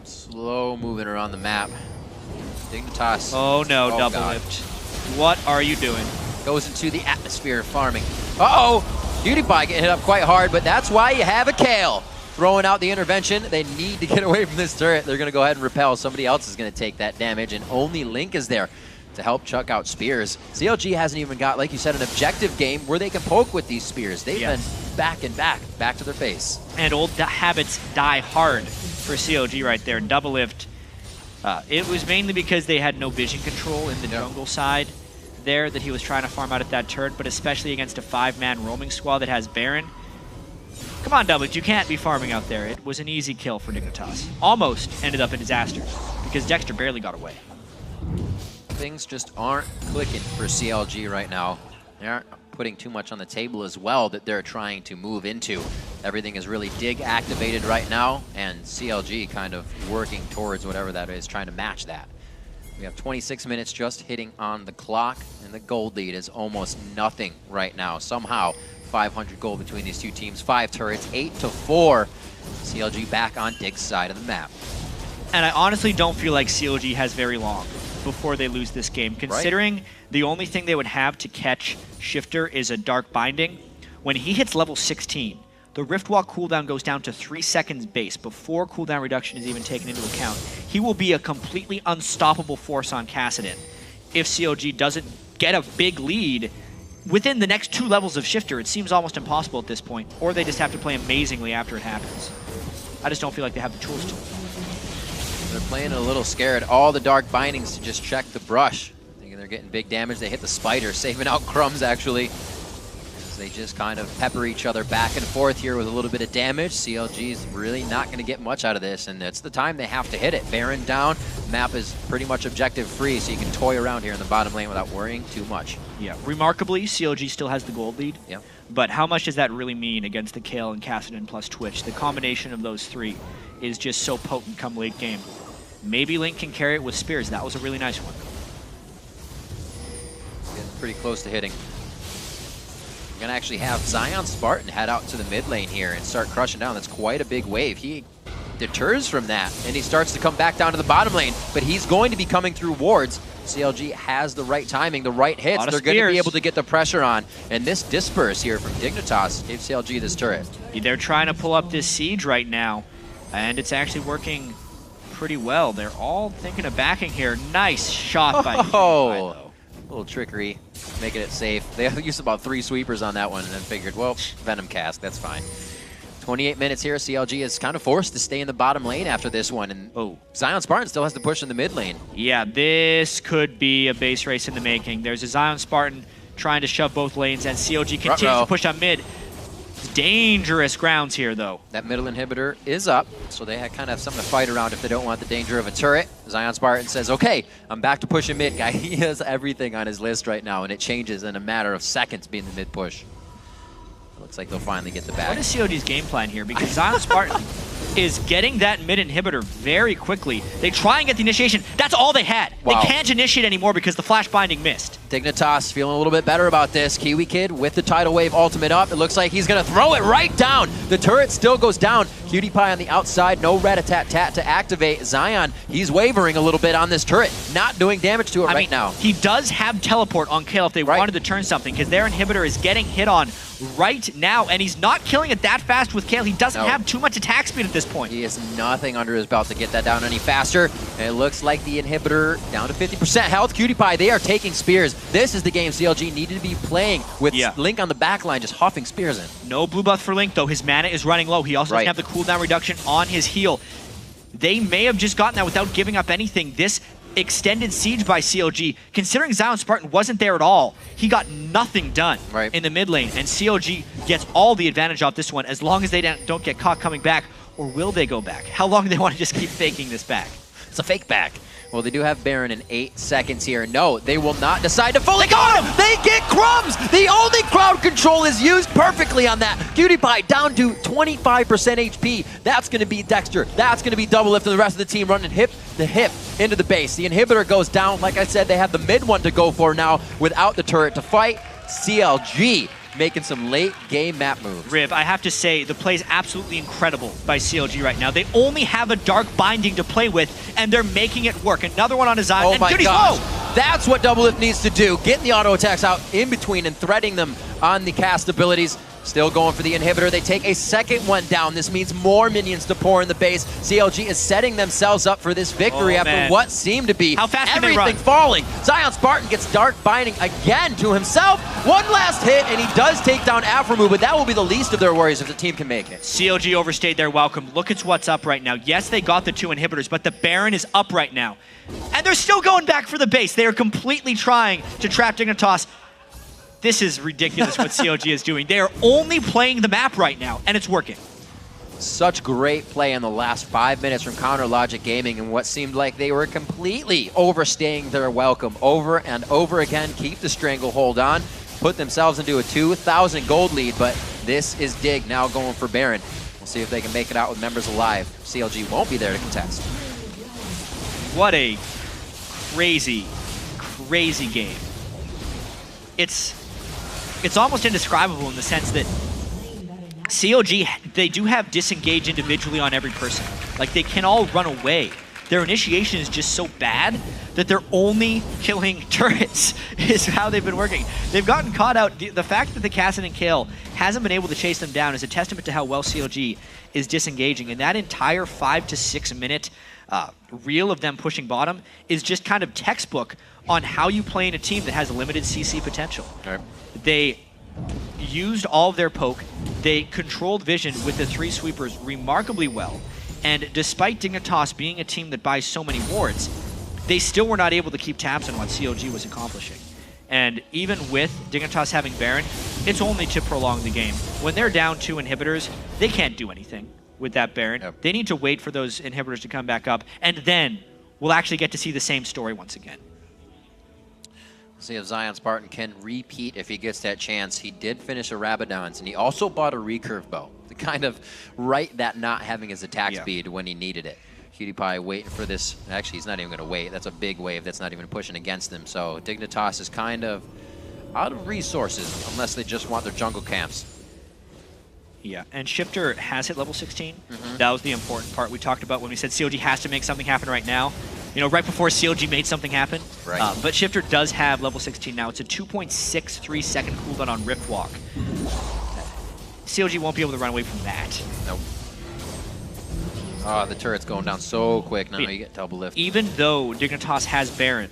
Slow moving around the map. Dignitas. Oh no, Doublelift. What are you doing? Goes into the atmosphere farming. Uh-oh! PewDiePie getting hit up quite hard, but that's why you have a Kale. Throwing out the intervention. They need to get away from this turret. They're going to go ahead and repel. Somebody else is going to take that damage, and only Link is there to help chuck out spears. CLG hasn't even got, like you said, an objective game where they can poke with these spears. They've been back and back to their face. And old habits die hard for CLG right there. Doublelift. It was mainly because they had no vision control in the jungle side there that he was trying to farm out at that turret, but especially against a 5-man roaming squad that has Baron. Come on, Doublelift, you can't be farming out there. It was an easy kill for Dignitas. Almost ended up in disaster because Dexter barely got away. Things just aren't clicking for CLG right now. They're putting too much on the table as well that they're trying to move into. Everything is really Dig activated right now, and CLG kind of working towards whatever that is, trying to match that. We have 26 minutes just hitting on the clock, and the gold lead is almost nothing right now. Somehow, 500 gold between these two teams, 5 turrets, 8-4. CLG back on Dig's side of the map. And I honestly don't feel like CLG has very long before they lose this game, considering the only thing they would have to catch Shifter is a Dark Binding. When he hits level 16, the Rift Walk cooldown goes down to 3 seconds base before cooldown reduction is even taken into account. He will be a completely unstoppable force on Kassadin if CLG doesn't get a big lead within the next 2 levels of Shifter. It seems almost impossible at this point, or they just have to play amazingly after it happens. I just don't feel like they have the tools to. They're playing a little scared. All the Dark Bindings to just check the brush. Thinking they're getting big damage. They hit the spider, saving out Crumbs actually. As they just kind of pepper each other back and forth here with a little bit of damage. CLG's really not going to get much out of this, and it's the time they have to hit it. Baron down. Map is pretty much objective free, so you can toy around here in the bottom lane without worrying too much. Yeah, remarkably, CLG still has the gold lead. Yeah. But how much does that really mean against the Kale and Kassadin plus Twitch? The combination of those 3 is just so potent come late game. Maybe Link can carry it with Spears. That was a really nice one. Getting pretty close to hitting. We're going to actually have Zion Spartan head out to the mid lane here and start crushing down. That's quite a big wave. He deters from that, and he starts to come back down to the bottom lane, but he's going to be coming through wards. CLG has the right timing, the right hits. They're going to be able to get the pressure on, and this disperse here from Dignitas gave CLG this turret. They're trying to pull up this siege right now, and it's actually working pretty well. They're all thinking of backing here. Nice shot by a little trickery, making it safe. They used about 3 sweepers on that one and then figured, well, Venom Cask, that's fine. 28 minutes here. CLG is kind of forced to stay in the bottom lane after this one, and Zion Spartan still has to push in the mid lane. Yeah, this could be a base race in the making. There's a Zion Spartan trying to shove both lanes, and CLG continues to push on mid. Dangerous grounds here, though. That middle inhibitor is up, so they kind of have something to fight around if they don't want the danger of a turret. Zion Spartan says, okay, I'm back to pushing mid, guy. He has everything on his list right now, and it changes in a matter of seconds being the mid push. Looks like they'll finally get the bag. What is COD's game plan here? Because Zion Spartan is getting that mid inhibitor very quickly. They try and get the initiation. That's all they had. Wow. They can't initiate anymore because the flash binding missed. Dignitas feeling a little bit better about this. Kiwi Kid with the Tidal Wave ultimate up. It looks like he's going to throw it right down. The turret still goes down. Cutie Pie on the outside. No rat-a-tat-tat to activate. Zion, he's wavering a little bit on this turret. Not doing damage to it right now. He does have teleport on Kale if they wanted to turn something, because their inhibitor is getting hit on right now, and he's not killing it that fast with Kale. He doesn't have too much attack speed at this point. He has nothing under his belt to get that down any faster. And it looks like the inhibitor down to 50% health. Cutie Pie, they are taking spears. This is the game CLG needed to be playing with Link on the back line just huffing spears in. No blue buff for Link, though. His mana is running low. He also doesn't have the cooldown reduction on his heal. They may have just gotten that without giving up anything. This extended siege by CLG, considering Zion Spartan wasn't there at all, he got nothing done in the mid lane, and CLG gets all the advantage off this one as long as they don't get caught coming back. Or will they go back? How long do they want to just keep faking this back? It's a fake back. Well, they do have Baron in 8 seconds here. No, they will not decide to fully got him! They get Crumbs! The only crowd control is used perfectly on that. Cutie Pie down to 25% HP. That's going to be Dexter. That's going to be Double Lift, and the rest of the team running hip to hip into the base. The inhibitor goes down. Like I said, they have the mid one to go for now without the turret to fight. CLG making some late game map moves. Riv, I have to say, the play is absolutely incredible by CLG right now. They only have a Dark Binding to play with, and they're making it work. Another one on his eye. Oh my gosh. That's what Double Lift needs to do. Getting the auto attacks out in between and threading them on the cast abilities. Still going for the inhibitor. They take a second one down. This means more minions to pour in the base. CLG is setting themselves up for this victory after what seemed to be everything falling. Zion Spartan gets Dark Binding again to himself. One last hit, and he does take down Aframu, but that will be the least of their worries if the team can make it. CLG overstayed their welcome. Look at what's up right now. Yes, they got the 2 inhibitors, but the Baron is up right now. And they're still going back for the base. They are completely trying to trap Dignitas. This is ridiculous what CLG is doing. They are only playing the map right now, and it's working. Such great play in the last 5 minutes from Counter Logic Gaming, and what seemed like they were completely overstaying their welcome over and over again. Keep the stranglehold on. put themselves into a 2,000 gold lead, but this is Dig now going for Baron. We'll see if they can make it out with members alive. CLG won't be there to contest. What a crazy, crazy game. It's almost indescribable in the sense that CLG, they do have disengage individually on every person. Like, they can all run away. Their initiation is just so bad that they're only killing turrets is how they've been working. They've gotten caught out. The fact that the Cassid and Kale hasn't been able to chase them down is a testament to how well CLG is disengaging. And that entire 5 to 6 minute reel of them pushing bottom is just kind of textbook on how you play in a team that has limited CC potential. Okay. They used all of their poke. They controlled vision with the 3 sweepers remarkably well. And despite Dignitas being a team that buys so many wards, they still were not able to keep tabs on what CLG was accomplishing. And even with Dignitas having Baron, it's only to prolong the game. When they're down 2 inhibitors, they can't do anything with that Baron. Yep. They need to wait for those inhibitors to come back up, and then we'll actually get to see the same story once again. See if Zion Spartan can repeat if he gets that chance. He did finish a Rabadon's, and he also bought a recurve bow to kind of right that not having his attack speed when he needed it. Cutie Pie waiting for this. Actually, he's not even going to wait. That's a big wave that's not even pushing against him. So Dignitas is kind of out of resources unless they just want their jungle camps. Yeah, and Shifter has hit level 16. That was the important part we talked about when we said CLG has to make something happen right now. You know, right before CLG made something happen. Right. But Shifter does have level 16 now. It's a 2.63 second cooldown on Rift Walk. CLG won't be able to run away from that. Nope. Oh, the turret's going down so quick. Now you get double lift. Even though Dignitas has Baron,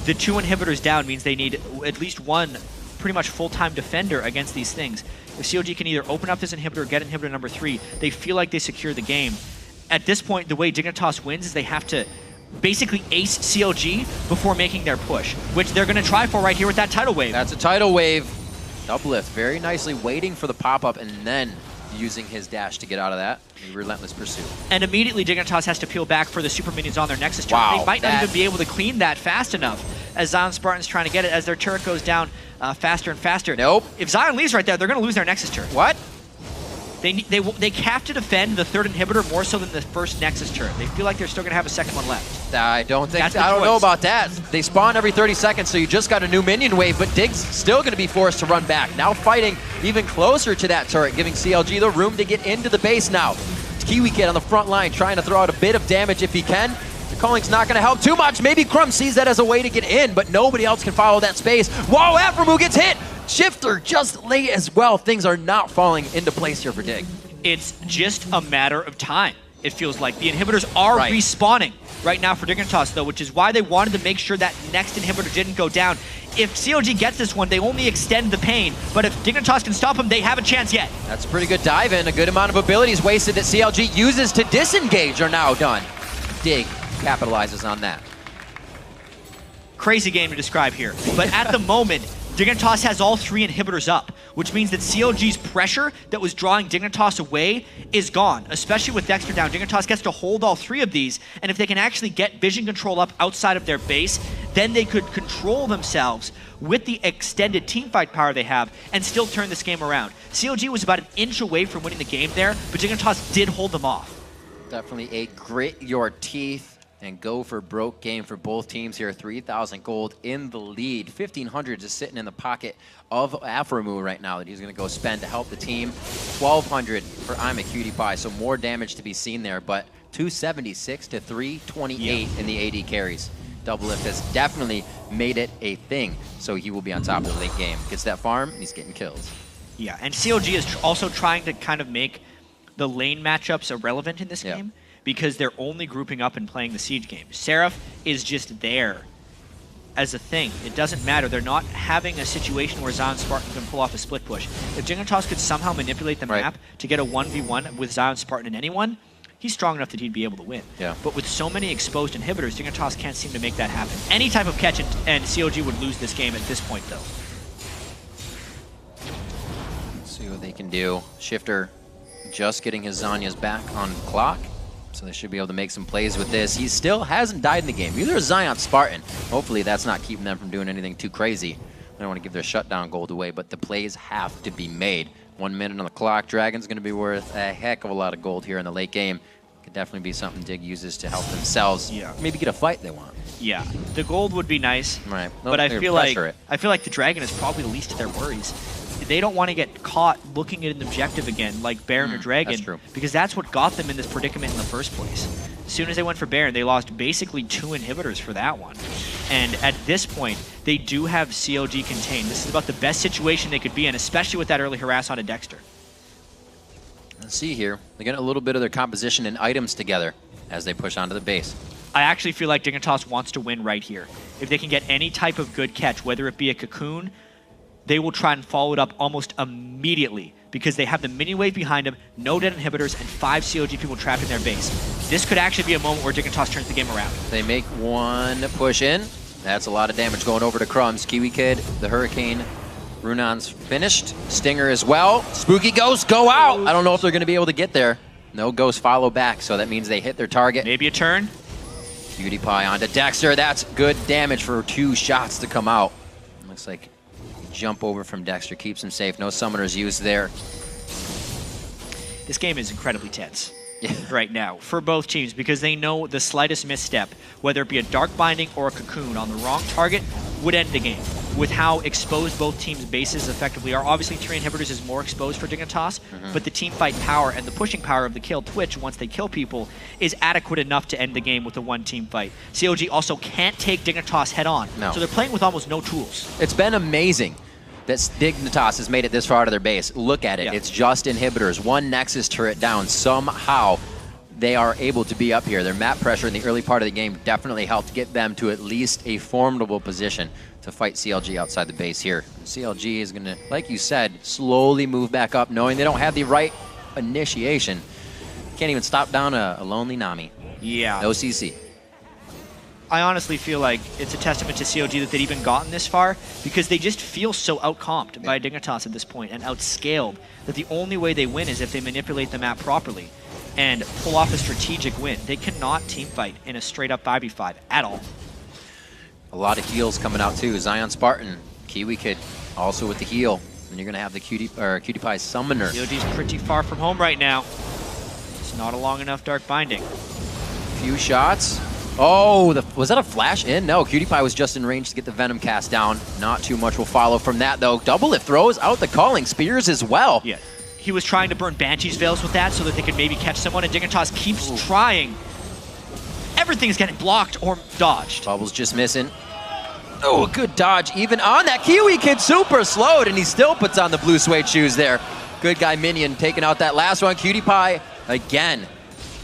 the 2 inhibitors down means they need at least 1 pretty much full-time defender against these things. If CLG can either open up this inhibitor or get inhibitor number 3, they feel like they secure the game. At this point, the way Dignitas wins is they have to basically ace CLG before making their push, which they're going to try for right here with that tidal wave. That's a tidal wave. Double lift very nicely, waiting for the pop-up and then using his dash to get out of that. Relentless pursuit. And immediately Dignitas has to peel back for the super minions on their Nexus turret. Wow, they might not even be able to clean that fast enough as Zion Spartan's trying to get it as their turret goes down faster and faster. Nope. If Zion leaves right there, they're going to lose their Nexus turret. What? They have to defend the 3rd inhibitor more so than the 1st Nexus turret. They feel like they're still going to have a 2nd one left. I don't know about that. They spawn every 30 seconds, so you just got a new minion wave, but Dig's still going to be forced to run back. Now fighting even closer to that turret, giving CLG the room to get into the base now. Kiwi Kid on the front line trying to throw out a bit of damage if he can. The calling's not going to help too much. Maybe Crumb sees that as a way to get in, but nobody else can follow that space. Whoa, Aframu gets hit! Shifter just late as well. Things are not falling into place here for Dig. It's just a matter of time, it feels like. The inhibitors are respawning right now for Dignitas, though, which is why they wanted to make sure that next inhibitor didn't go down. If CLG gets this one, they only extend the pain, but if Dignitas can stop him, they have a chance yet. That's a pretty good dive in. A good amount of abilities wasted that CLG uses to disengage are now done. Dig capitalizes on that. Crazy game to describe here, but at the moment, Dignitas has all 3 inhibitors up, which means that CLG's pressure that was drawing Dignitas away is gone, especially with Dexter down. Dignitas gets to hold all 3 of these, and if they can actually get vision control up outside of their base, then they could control themselves with the extended teamfight power they have and still turn this game around. CLG was about an inch away from winning the game there, but Dignitas did hold them off. Definitely a grit your teeth and go for broke game for both teams here. 3,000 gold in the lead. 1,500 just sitting in the pocket of Aframu right now that he's going to go spend to help the team. 1,200 for I'm a Cutie Pie, so more damage to be seen there, but 276 to 328 in the AD carries. Double lift has definitely made it a thing, so he will be on top of the late game. Gets that farm, and he's getting kills. Yeah, and CLG is also trying to kind of make the lane matchups irrelevant in this game, because they're only grouping up and playing the Siege game. Seraph is just there as a thing. It doesn't matter. They're not having a situation where Zion Spartan can pull off a split push. If Dignitas could somehow manipulate the map to get a 1v1 with Zion Spartan and anyone, he's strong enough that he'd be able to win. Yeah. But with so many exposed inhibitors, Dignitas can't seem to make that happen. Any type of catch and CLG would lose this game at this point, though. Let's see what they can do. Shifter just getting his Zanyas back on clock. So they should be able to make some plays with this. He still hasn't died in the game. Neither is Zion Spartan. Hopefully that's not keeping them from doing anything too crazy. I don't want to give their shutdown gold away, but the plays have to be made. 1 minute on the clock. Dragon's going to be worth a heck of a lot of gold here in the late game. Could definitely be something Dig uses to help themselves. Yeah. Maybe get a fight they want. Yeah, the gold would be nice. Right. But I feel like the Dragon is probably the least of their worries. They don't want to get caught looking at an objective again, like Baron or Dragon, that's true. because that's what got them in this predicament in the first place. As soon as they went for Baron, they lost basically 2 inhibitors for that one. And at this point, they do have CLG contained. This is about the best situation they could be in, especially with that early harass onto Dexter. Let's see here. They get a little bit of their composition and items together as they push onto the base. I actually feel like Dignitas wants to win right here. If they can get any type of good catch, whether it be a cocoon, they will try and follow it up almost immediately because they have the mini wave behind them, no dead inhibitors, and 5 CLG people trapped in their base. This could actually be a moment where Dignitas turns the game around. They make one push in. That's a lot of damage going over to Crumbs. Kiwi Kid, the Hurricane, Runon's finished. Stinger as well. Spooky Ghosts go out. I don't know if they're going to be able to get there. No Ghosts follow back, so that means they hit their target. Maybe a turn. Cutie Pie onto Dexter. That's good damage for 2 shots to come out. Looks like jump over from Dexter keeps him safe. No summoners used there. This game is incredibly tense right now for both teams because they know the slightest misstep, whether it be a Dark Binding or a Cocoon on the wrong target, would end the game. With how exposed both teams' bases effectively are. Obviously, 3 inhibitors is more exposed for Dignitas, but the team fight power and the pushing power of the kill Twitch once they kill people is adequate enough to end the game with a 1-team fight. CLG also can't take Dignitas head on, so they're playing with almost no tools. It's been amazing that Dignitas has made it this far to their base. Look at it. Yeah. It's just inhibitors. 1 Nexus turret down. Somehow they are able to be up here. Their map pressure in the early part of the game definitely helped get them to at least a formidable position to fight CLG outside the base here. CLG is going to, like you said, slowly move back up, knowing they don't have the right initiation. Can't even stop down a lonely Nami. Yeah. No CC. I honestly feel like it's a testament to CLG that they've even gotten this far because they just feel so outcomped by Dignitas at this point and outscaled that the only way they win is if they manipulate the map properly and pull off a strategic win. They cannot teamfight in a straight-up 5v5 at all. A lot of heals coming out too. Zion Spartan, Kiwi Kid, also with the heal. And you're gonna have the Cutie Pie Summoner. CLG's pretty far from home right now. It's not a long enough Dark Binding. Few shots. Oh, was that a flash in? No, Cutie Pie was just in range to get the Venom cast down. Not too much will follow from that though. Double Lift throws out the Calling Spears as well. Yeah, he was trying to burn Banshee's Veils with that so that they could maybe catch someone, and Dignitas keeps trying. Everything's getting blocked or dodged. Bubble's just missing. Oh, a good dodge even on that. Kiwi Kid super slowed, and he still puts on the blue suede shoes there. Good guy Minion taking out that last one. Cutie Pie, again,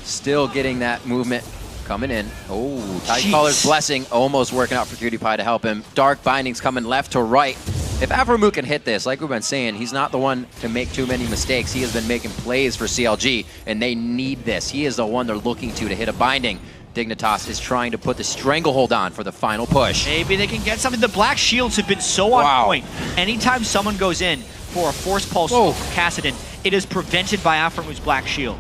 still getting that movement coming in. Oh, Tidecaller's Blessing almost working out for Cutie Pie to help him. Dark Bindings coming left to right. If Aphromoo can hit this, like we've been saying, he's not the one to make too many mistakes. He has been making plays for CLG, and they need this. He is the one they're looking to hit a binding. Dignitas is trying to put the stranglehold on for the final push. Maybe they can get something. The black shields have been so on point. Anytime someone goes in for a Force Pulse from Kassadin, it is prevented by Aphromoo's black shield.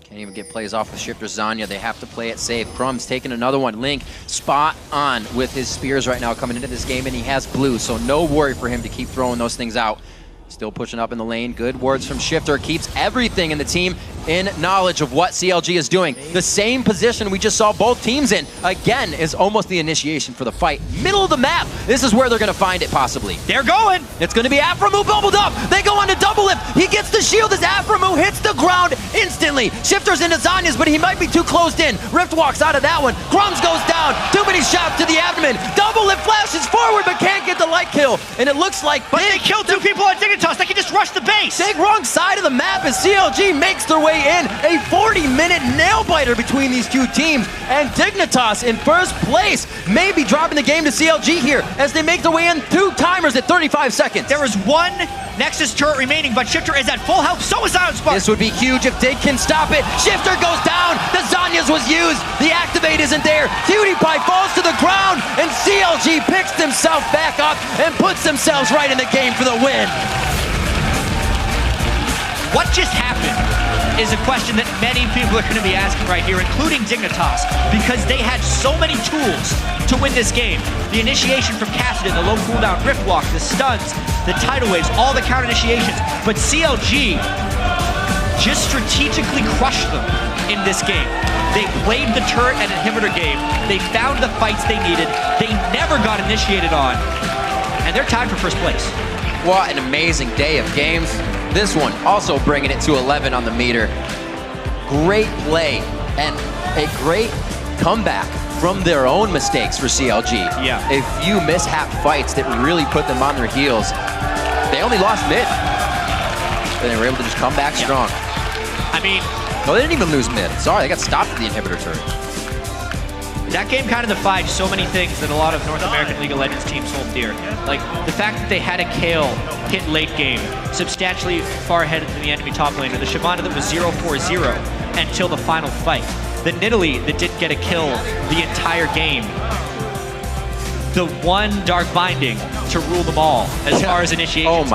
Can't even get plays off with Shifter Zanya. They have to play it safe. Crumb's taking another one. Link spot on with his spears right now coming into this game, and he has blue, so no worry for him to keep throwing those things out. Still pushing up in the lane. Good words from Shifter. Keeps everything in the team in knowledge of what CLG is doing. The same position we just saw both teams in, again, is almost the initiation for the fight. Middle of the map. This is where they're going to find it, possibly. They're going. It's going to be Aphromoo bubbled up. They go on to double lift. He gets the shield as Aphromoo hits the ground instantly. Shifter's into Zanya's, but he might be too closed in. Rift walks out of that one. Crumbs goes down. Too many shots to the abdomen. Double lift flashes forward, but can't get the light kill. And it looks like But they killed 2 people on Dignitas. They can just rush the base. Big wrong side of the map as CLG makes their way in. A 40-minute nail-biter between these 2 teams. And Dignitas in first place, maybe dropping the game to CLG here as they make their way in. 2 timers at 35 seconds. There is 1 Nexus turret remaining, but Shifter is at full health. So is Zion Spartan. This would be huge if Dig can stop it. Shifter goes down. The Zanya's was used. The activate isn't there. Cutie Pie falls to the ground, and CLG picks themselves back up and puts themselves right in the game for the win. What just happened is a question that many people are going to be asking right here, including Dignitas, because they had so many tools to win this game. The initiation from Cassidy, the low cooldown Rift Walk, the stuns, the tidal waves, all the counter initiations. But CLG just strategically crushed them in this game. They played the turret and inhibitor game. They found the fights they needed. They never got initiated on. And they're tied for first place. What an amazing day of games. This one also bringing it to 11 on the meter. Great play and a great comeback from their own mistakes for CLG. Yeah. A few mishap fights that really put them on their heels. They only lost mid. But they were able to just come back strong. I mean, no, they didn't even lose mid. Sorry, they got stopped at the inhibitor turret. That game kind of defied so many things that a lot of North American League of Legends teams hold dear. Like the fact that they had a Kale hit late game, substantially far ahead of the enemy top laner. The Shyvana that was 0-4-0 until the final fight. The Nidalee that didn't get a kill the entire game. The one Dark Binding to rule them all as far as initiations. Oh my